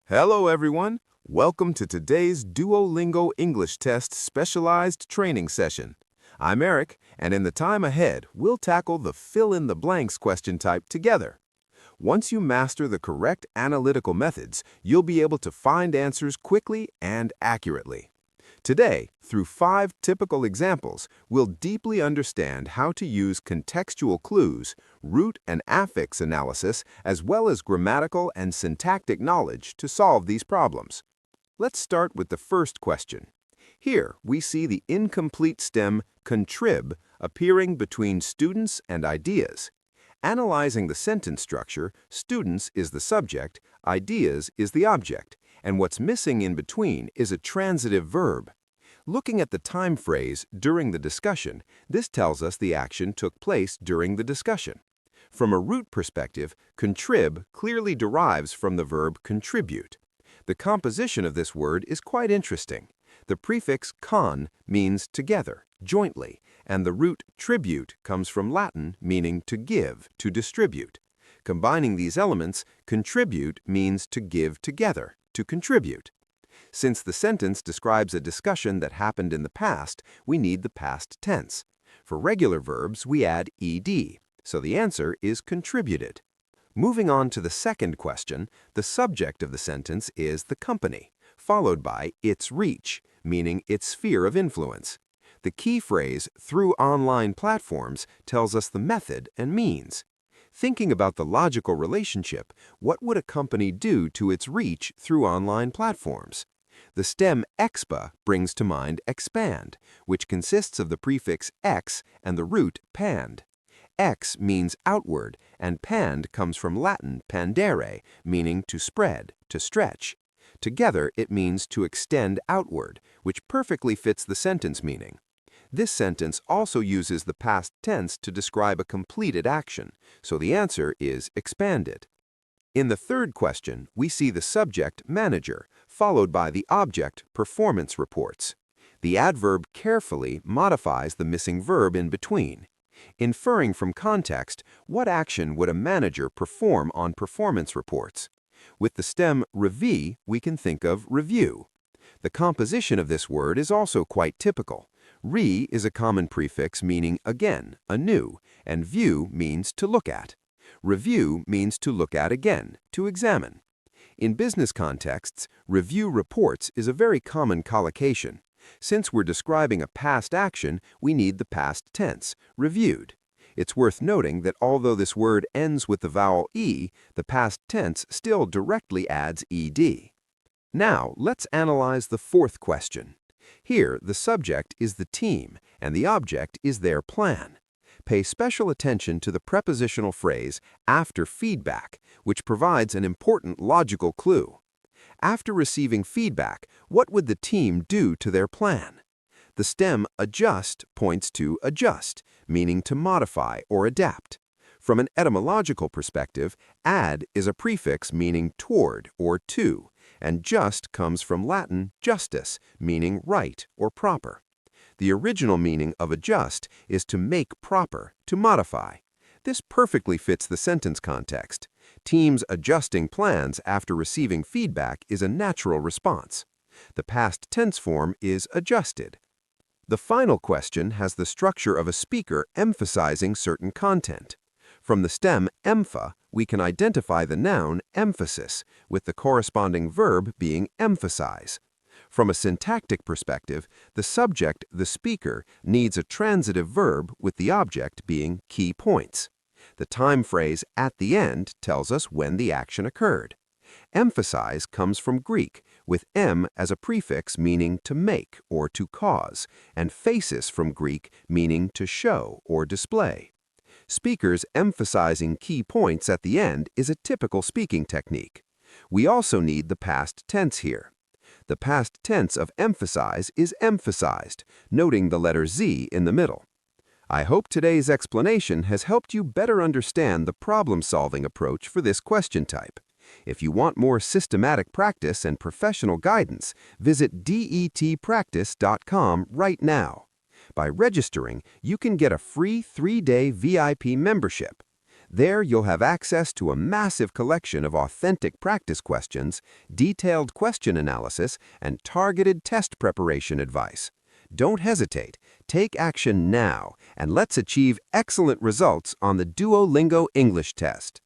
Hello, everyone. Welcome to today's Duolingo English Test specialized training session. I'm Eric, and in the time ahead, we'll tackle the fill-in-the-blanks question type together. Once you master the correct analytical methods, you'll be able to find answers quickly and accurately. Today, through 5 typical examples, we'll deeply understand how to use contextual clues, root and affix analysis, as well as grammatical and syntactic knowledge to solve these problems. Let's start with the first question. Here, we see the incomplete stem contrib appearing between students and ideas. Analyzing the sentence structure, students is the subject, ideas is the object, and what's missing in between is a transitive verb. Looking at the time phrase during the discussion, this tells us the action took place during the discussion. From a root perspective, contrib clearly derives from the verb contribute. The composition of this word is quite interesting. The prefix con means together, jointly, and the root tribute comes from Latin meaning to give, to distribute. Combining these elements, contribute means to give together, to contribute. Since the sentence describes a discussion that happened in the past, we need the past tense. For regular verbs, we add ed, so the answer is contributed. Moving on to the second question, the subject of the sentence is the company, followed by its reach, meaning its sphere of influence. The key phrase, through online platforms, tells us the method and means. Thinking about the logical relationship, what would a company do to its reach through online platforms? The stem expa brings to mind expand, which consists of the prefix ex and the root pand. Ex means outward, and pand comes from Latin pandere, meaning to spread, to stretch. Together, it means to extend outward, which perfectly fits the sentence meaning. This sentence also uses the past tense to describe a completed action, so the answer is expanded. In the third question, we see the subject manager, followed by the object performance reports. The adverb carefully modifies the missing verb in between. Inferring from context, what action would a manager perform on performance reports? With the stem revi, we can think of review. The composition of this word is also quite typical. Re is a common prefix meaning again, anew, and view means to look at. Review means to look at again, to examine. In business contexts, review reports is a very common collocation. Since we're describing a past action, we need the past tense, reviewed. It's worth noting that although this word ends with the vowel e, the past tense still directly adds ed. Now, let's analyze the fourth question. Here, the subject is the team, and the object is their plan. Pay special attention to the prepositional phrase after feedback, which provides an important logical clue. After receiving feedback, what would the team do to their plan? The stem adjust points to adjust, meaning to modify or adapt. From an etymological perspective, add is a prefix meaning toward or to, and just comes from Latin justus, meaning right or proper. The original meaning of adjust is to make proper, to modify. This perfectly fits the sentence context. Teams adjusting plans after receiving feedback is a natural response. The past tense form is adjusted. The final question has the structure of a speaker emphasizing certain content. From the stem empha, we can identify the noun emphasis, with the corresponding verb being emphasize. From a syntactic perspective, the subject, the speaker, needs a transitive verb with the object being key points. The time phrase at the end tells us when the action occurred. Emphasize comes from Greek, with em as a prefix meaning to make or to cause, and phasis from Greek meaning to show or display. Speakers emphasizing key points at the end is a typical speaking technique. We also need the past tense here. The past tense of emphasize is emphasized, noting the letter Z in the middle. I hope today's explanation has helped you better understand the problem-solving approach for this question type. If you want more systematic practice and professional guidance, visit detpractice.com right now. By registering, you can get a free 3-day VIP membership. There you'll have access to a massive collection of authentic practice questions, detailed question analysis, and targeted test preparation advice. Don't hesitate. Take action now, and let's achieve excellent results on the Duolingo English Test.